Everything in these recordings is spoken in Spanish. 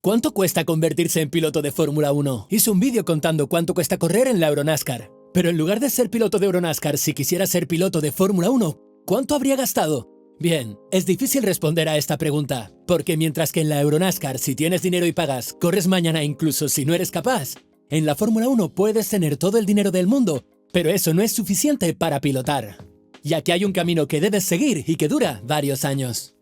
¿Cuánto cuesta convertirse en piloto de Fórmula 1? Hice un vídeo contando cuánto cuesta correr en la Euronascar. Pero en lugar de ser piloto de Euronascar, si quisiera ser piloto de Fórmula 1, ¿cuánto habría gastado? Bien, es difícil responder a esta pregunta, porque mientras que en la Euronascar, si tienes dinero y pagas, corres mañana incluso si no eres capaz, en la Fórmula 1 puedes tener todo el dinero del mundo, pero eso no es suficiente para pilotar, ya que hay un camino que debes seguir y que dura varios años.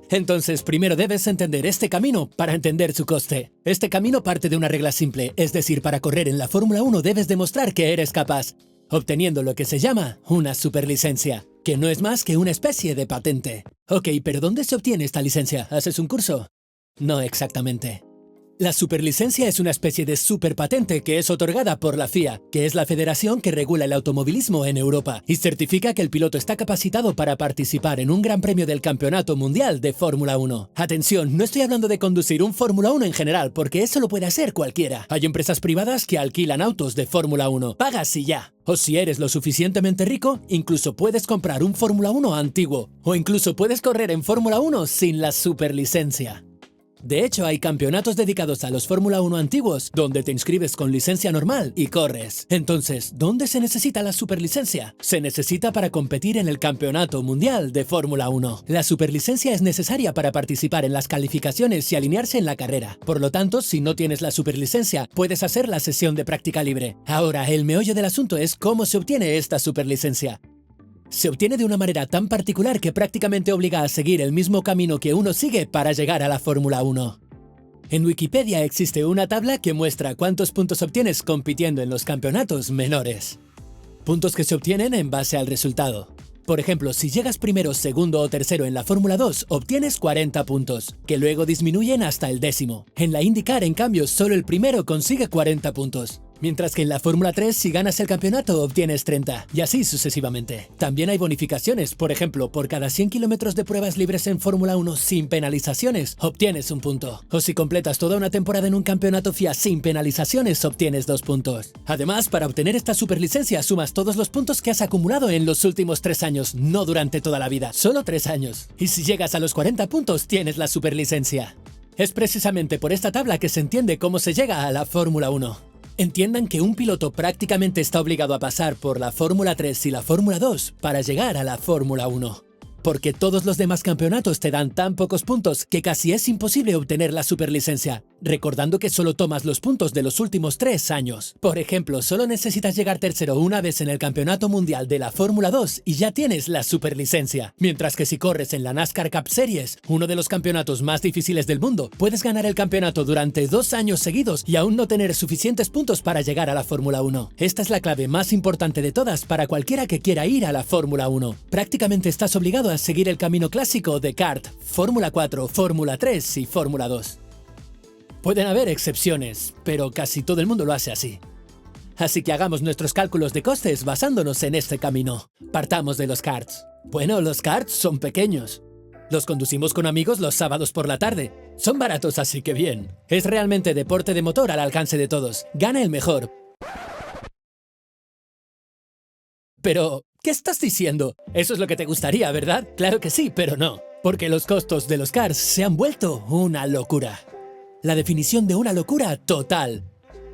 Entonces, primero debes entender este camino para entender su coste. Este camino parte de una regla simple, es decir, para correr en la Fórmula 1 debes demostrar que eres capaz, obteniendo lo que se llama una superlicencia, que no es más que una especie de patente. Ok, pero ¿dónde se obtiene esta licencia? ¿Haces un curso? No exactamente. La superlicencia es una especie de superpatente que es otorgada por la FIA, que es la federación que regula el automovilismo en Europa, y certifica que el piloto está capacitado para participar en un gran premio del Campeonato Mundial de Fórmula 1. Atención, no estoy hablando de conducir un Fórmula 1 en general, porque eso lo puede hacer cualquiera. Hay empresas privadas que alquilan autos de Fórmula 1. Pagas y ya. O si eres lo suficientemente rico, incluso puedes comprar un Fórmula 1 antiguo. O incluso puedes correr en Fórmula 1 sin la superlicencia. De hecho, hay campeonatos dedicados a los Fórmula 1 antiguos, donde te inscribes con licencia normal y corres. Entonces, ¿dónde se necesita la superlicencia? Se necesita para competir en el Campeonato Mundial de Fórmula 1. La superlicencia es necesaria para participar en las calificaciones y alinearse en la carrera. Por lo tanto, si no tienes la superlicencia, puedes hacer la sesión de práctica libre. Ahora, el meollo del asunto es cómo se obtiene esta superlicencia. Se obtiene de una manera tan particular que prácticamente obliga a seguir el mismo camino que uno sigue para llegar a la Fórmula 1. En Wikipedia existe una tabla que muestra cuántos puntos obtienes compitiendo en los campeonatos menores. Puntos que se obtienen en base al resultado. Por ejemplo, si llegas primero, segundo o tercero en la Fórmula 2, obtienes 40 puntos, que luego disminuyen hasta el 10º. En la IndyCar, en cambio, solo el primero consigue 40 puntos. Mientras que en la Fórmula 3, si ganas el campeonato, obtienes 30, y así sucesivamente. También hay bonificaciones, por ejemplo, por cada 100 kilómetros de pruebas libres en Fórmula 1 sin penalizaciones, obtienes un punto. O si completas toda una temporada en un campeonato FIA sin penalizaciones, obtienes 2 puntos. Además, para obtener esta superlicencia, sumas todos los puntos que has acumulado en los últimos 3 años, no durante toda la vida, solo 3 años. Y si llegas a los 40 puntos, tienes la superlicencia. Es precisamente por esta tabla que se entiende cómo se llega a la Fórmula 1. Entiendan que un piloto prácticamente está obligado a pasar por la Fórmula 3 y la Fórmula 2 para llegar a la Fórmula 1. Porque todos los demás campeonatos te dan tan pocos puntos que casi es imposible obtener la superlicencia, recordando que solo tomas los puntos de los últimos 3 años. Por ejemplo, solo necesitas llegar tercero una vez en el Campeonato Mundial de la Fórmula 2 y ya tienes la superlicencia. Mientras que si corres en la NASCAR Cup Series, uno de los campeonatos más difíciles del mundo, puedes ganar el campeonato durante 2 años seguidos y aún no tener suficientes puntos para llegar a la Fórmula 1. Esta es la clave más importante de todas para cualquiera que quiera ir a la Fórmula 1. Prácticamente estás obligado a seguir el camino clásico de kart, Fórmula 4, Fórmula 3 y Fórmula 2. Pueden haber excepciones, pero casi todo el mundo lo hace así. Así que hagamos nuestros cálculos de costes basándonos en este camino. Partamos de los karts. Bueno, los karts son pequeños. Los conducimos con amigos los sábados por la tarde. Son baratos, así que bien. Es realmente deporte de motor al alcance de todos. Gana el mejor. Pero, ¿qué estás diciendo? Eso es lo que te gustaría, ¿verdad? Claro que sí, pero no. Porque los costos de los karts se han vuelto una locura. La definición de una locura total.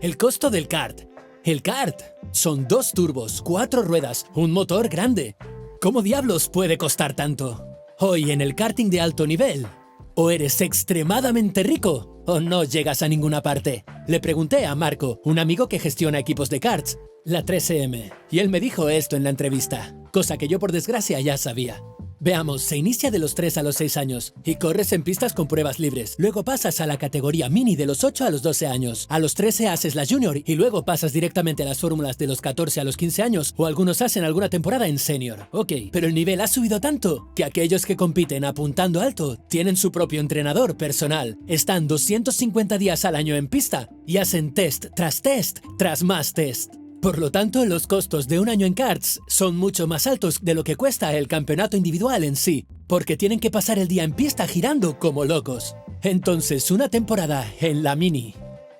El costo del kart. El kart son 2 turbos, 4 ruedas, un motor grande. ¿Cómo diablos puede costar tanto? Hoy en el karting de alto nivel, o eres extremadamente rico o no llegas a ninguna parte. Le pregunté a Marco, un amigo que gestiona equipos de karts, la 3M, y él me dijo esto en la entrevista, cosa que yo por desgracia ya sabía. Veamos, se inicia de los 3 a los 6 años y corres en pistas con pruebas libres. Luego pasas a la categoría mini de los 8 a los 12 años. A los 13 haces la junior y luego pasas directamente a las fórmulas de los 14 a los 15 años o algunos hacen alguna temporada en senior. Ok, pero el nivel ha subido tanto que aquellos que compiten apuntando alto tienen su propio entrenador personal. Están 250 días al año en pista y hacen test tras más test. Por lo tanto, los costos de un año en karts son mucho más altos de lo que cuesta el campeonato individual en sí, porque tienen que pasar el día en pista girando como locos. Entonces, una temporada en la mini,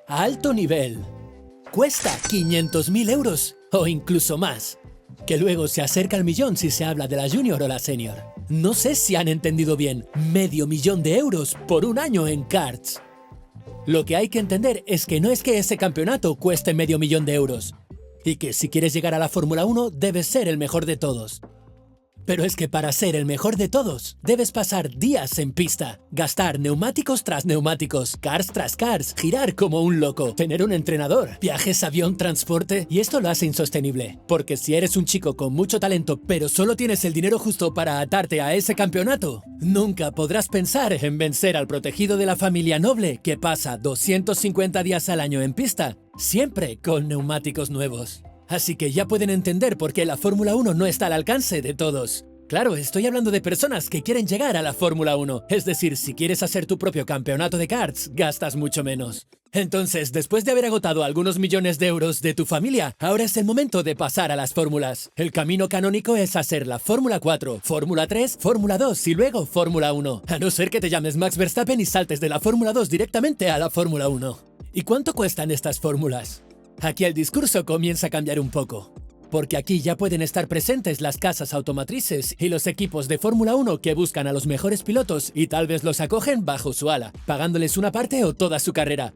a alto nivel, cuesta 500.000 euros o incluso más, que luego se acerca al millón si se habla de la junior o la senior. No sé si han entendido bien, $500.000 de euros por un año en karts. Lo que hay que entender es que no es que ese campeonato cueste medio millón de euros, y que si quieres llegar a la Fórmula 1 debes ser el mejor de todos. Pero es que para ser el mejor de todos, debes pasar días en pista, gastar neumáticos tras neumáticos, cars tras cars, girar como un loco, tener un entrenador, viajes, avión, transporte, y esto lo hace insostenible. Porque si eres un chico con mucho talento, pero solo tienes el dinero justo para atarte a ese campeonato, nunca podrás pensar en vencer al protegido de la familia noble que pasa 250 días al año en pista, siempre con neumáticos nuevos. Así que ya pueden entender por qué la Fórmula 1 no está al alcance de todos. Claro, estoy hablando de personas que quieren llegar a la Fórmula 1. Es decir, si quieres hacer tu propio campeonato de karts, gastas mucho menos. Entonces, después de haber agotado algunos millones de euros de tu familia, ahora es el momento de pasar a las fórmulas. El camino canónico es hacer la Fórmula 4, Fórmula 3, Fórmula 2 y luego Fórmula 1. A no ser que te llames Max Verstappen y saltes de la Fórmula 2 directamente a la Fórmula 1. ¿Y cuánto cuestan estas fórmulas? Aquí el discurso comienza a cambiar un poco, porque aquí ya pueden estar presentes las casas automotrices y los equipos de Fórmula 1 que buscan a los mejores pilotos y tal vez los acogen bajo su ala, pagándoles una parte o toda su carrera.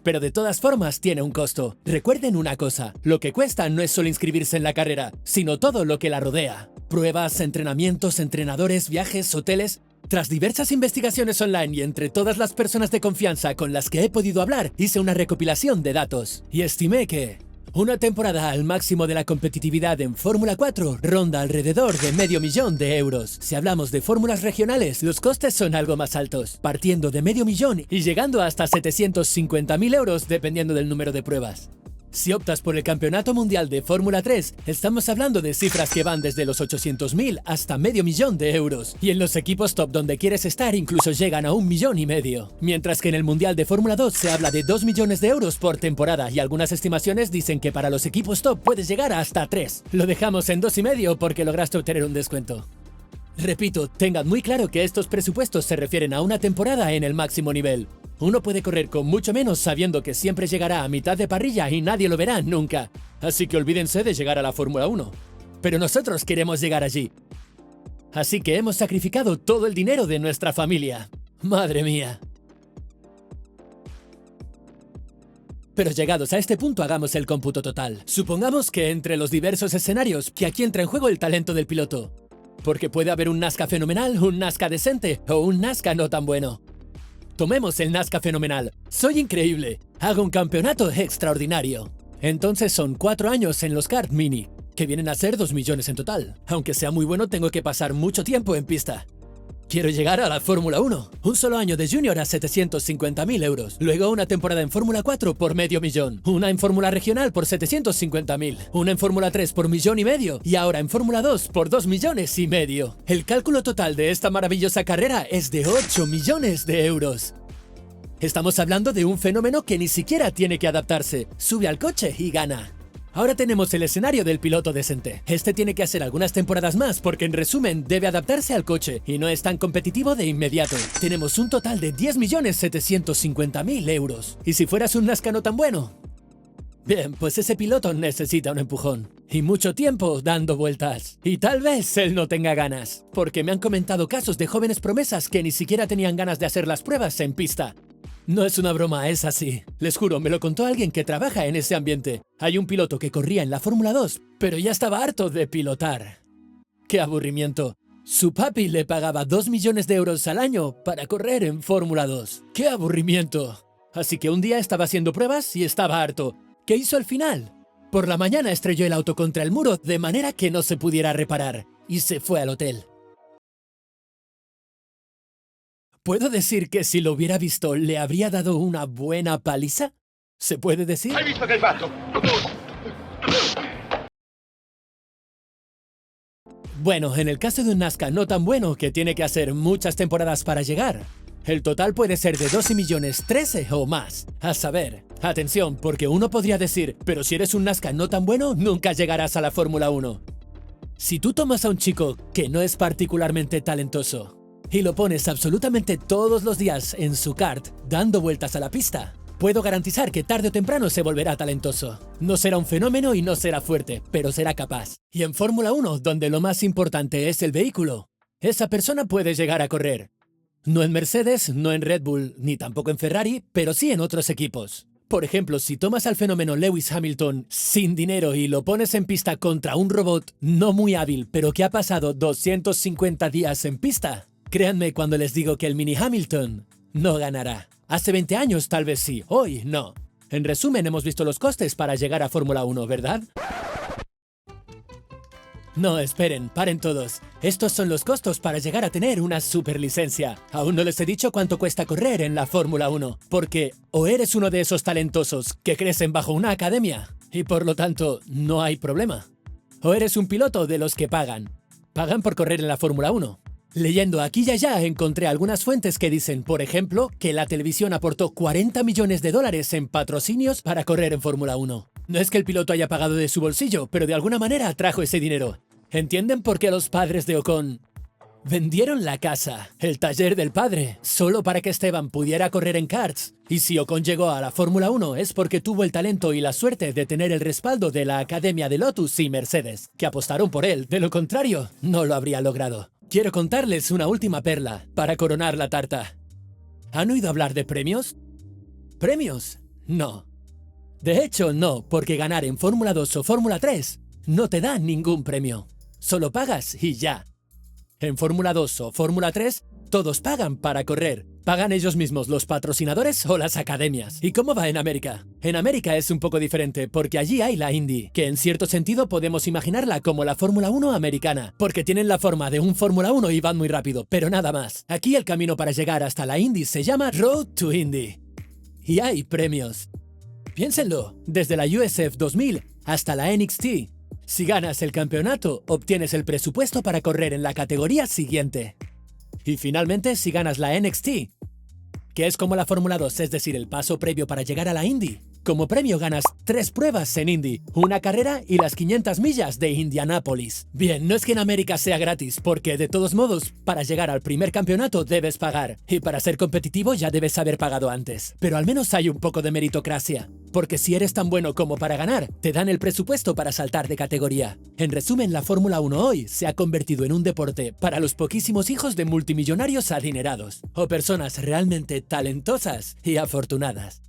Pero de todas formas tiene un costo. Recuerden una cosa, lo que cuesta no es solo inscribirse en la carrera, sino todo lo que la rodea. Pruebas, entrenamientos, entrenadores, viajes, hoteles. Tras diversas investigaciones online y entre todas las personas de confianza con las que he podido hablar, hice una recopilación de datos y estimé que una temporada al máximo de la competitividad en Fórmula 4 ronda alrededor de medio millón de euros. Si hablamos de fórmulas regionales, los costes son algo más altos, partiendo de medio millón y llegando hasta 750.000 euros dependiendo del número de pruebas. Si optas por el Campeonato Mundial de Fórmula 3, estamos hablando de cifras que van desde los 800.000 hasta medio millón de euros. Y en los equipos top donde quieres estar incluso llegan a 1,5 millones. Mientras que en el Mundial de Fórmula 2 se habla de 2 millones de euros por temporada y algunas estimaciones dicen que para los equipos top puedes llegar hasta 3. Lo dejamos en 2,5 porque lograste obtener un descuento. Repito, tengan muy claro que estos presupuestos se refieren a una temporada en el máximo nivel. Uno puede correr con mucho menos sabiendo que siempre llegará a mitad de parrilla y nadie lo verá nunca. Así que olvídense de llegar a la Fórmula 1. Pero nosotros queremos llegar allí. Así que hemos sacrificado todo el dinero de nuestra familia. ¡Madre mía! Pero llegados a este punto hagamos el cómputo total. Supongamos que entre los diversos escenarios que aquí entra en juego el talento del piloto. Porque puede haber un Nazca fenomenal, un Nazca decente o un Nazca no tan bueno. Tomemos el Nazca fenomenal. Soy increíble. Hago un campeonato extraordinario. Entonces son 4 años en los kart mini, que vienen a ser 2 millones en total. Aunque sea muy bueno, tengo que pasar mucho tiempo en pista. Quiero llegar a la Fórmula 1. Un solo año de junior a 750.000 euros. Luego una temporada en Fórmula 4 por medio millón. Una en Fórmula Regional por 750.000. Una en Fórmula 3 por 1,5 millones. Y ahora en Fórmula 2 por 2,5 millones. El cálculo total de esta maravillosa carrera es de 8 millones de euros. Estamos hablando de un fenómeno que ni siquiera tiene que adaptarse. Sube al coche y gana. Ahora tenemos el escenario del piloto decente. Este tiene que hacer algunas temporadas más porque en resumen debe adaptarse al coche y no es tan competitivo de inmediato. Tenemos un total de 10.750.000 euros. ¿Y si fueras un Nazca no tan bueno? Bien, pues ese piloto necesita un empujón. Y mucho tiempo dando vueltas. Y tal vez él no tenga ganas. Porque me han comentado casos de jóvenes promesas que ni siquiera tenían ganas de hacer las pruebas en pista. No es una broma, es así. Les juro, me lo contó alguien que trabaja en ese ambiente. Hay un piloto que corría en la Fórmula 2, pero ya estaba harto de pilotar. ¡Qué aburrimiento! Su papi le pagaba 2 millones de euros al año para correr en Fórmula 2. ¡Qué aburrimiento! Así que un día estaba haciendo pruebas y estaba harto. ¿Qué hizo al final? Por la mañana estrelló el auto contra el muro de manera que no se pudiera reparar y se fue al hotel. ¿Puedo decir que si lo hubiera visto le habría dado una buena paliza? ¿Se puede decir? Hai visto che hai fatto? Bueno, en el caso de un Nazca no tan bueno que tiene que hacer muchas temporadas para llegar, el total puede ser de 12 millones 13 o más. A saber, atención, porque uno podría decir, pero si eres un Nazca no tan bueno, nunca llegarás a la Fórmula 1. Si tú tomas a un chico que no es particularmente talentoso y lo pones absolutamente todos los días en su kart dando vueltas a la pista, puedo garantizar que tarde o temprano se volverá talentoso. No será un fenómeno y no será fuerte, pero será capaz. Y en Fórmula 1, donde lo más importante es el vehículo, esa persona puede llegar a correr. No en Mercedes, no en Red Bull, ni tampoco en Ferrari, pero sí en otros equipos. Por ejemplo, si tomas al fenómeno Lewis Hamilton sin dinero y lo pones en pista contra un robot no muy hábil, pero que ha pasado 250 días en pista, créanme cuando les digo que el mini Hamilton no ganará. Hace 20 años tal vez sí, hoy no. En resumen, hemos visto los costes para llegar a Fórmula 1, ¿verdad? No, esperen, paren todos. Estos son los costos para llegar a tener una superlicencia. Aún no les he dicho cuánto cuesta correr en la Fórmula 1, porque o eres uno de esos talentosos que crecen bajo una academia, y por lo tanto no hay problema. O eres un piloto de los que pagan. Pagan por correr en la Fórmula 1. Leyendo aquí y allá encontré algunas fuentes que dicen, por ejemplo, que la televisión aportó 40 millones de dólares en patrocinios para correr en Fórmula 1. No es que el piloto haya pagado de su bolsillo, pero de alguna manera trajo ese dinero. ¿Entienden por qué los padres de Ocon vendieron la casa, el taller del padre, solo para que Esteban pudiera correr en karts? Y si Ocon llegó a la Fórmula 1 es porque tuvo el talento y la suerte de tener el respaldo de la Academia de Lotus y Mercedes, que apostaron por él. De lo contrario, no lo habría logrado. Quiero contarles una última perla para coronar la tarta. ¿Han oído hablar de premios? ¿Premios? No. De hecho, no, porque ganar en Fórmula 2 o Fórmula 3 no te da ningún premio. Solo pagas y ya. En Fórmula 2 o Fórmula 3, todos pagan para correr. Pagan ellos mismos los patrocinadores o las academias. ¿Y cómo va en América? En América es un poco diferente porque allí hay la Indy, que en cierto sentido podemos imaginarla como la Fórmula 1 americana, porque tienen la forma de un Fórmula 1 y van muy rápido, pero nada más. Aquí el camino para llegar hasta la Indy se llama Road to Indy. Y hay premios. Piénsenlo, desde la USF 2000 hasta la NXT. Si ganas el campeonato, obtienes el presupuesto para correr en la categoría siguiente. Y finalmente, si ganas la NXT, que es como la Fórmula 2, es decir, el paso previo para llegar a la Indy. Como premio ganas 3 pruebas en Indy, una carrera y las 500 millas de Indianápolis. Bien, no es que en América sea gratis, porque de todos modos, para llegar al primer campeonato debes pagar. Y para ser competitivo ya debes haber pagado antes. Pero al menos hay un poco de meritocracia. Porque si eres tan bueno como para ganar, te dan el presupuesto para saltar de categoría. En resumen, la Fórmula 1 hoy se ha convertido en un deporte para los poquísimos hijos de multimillonarios adinerados, o personas realmente talentosas y afortunadas.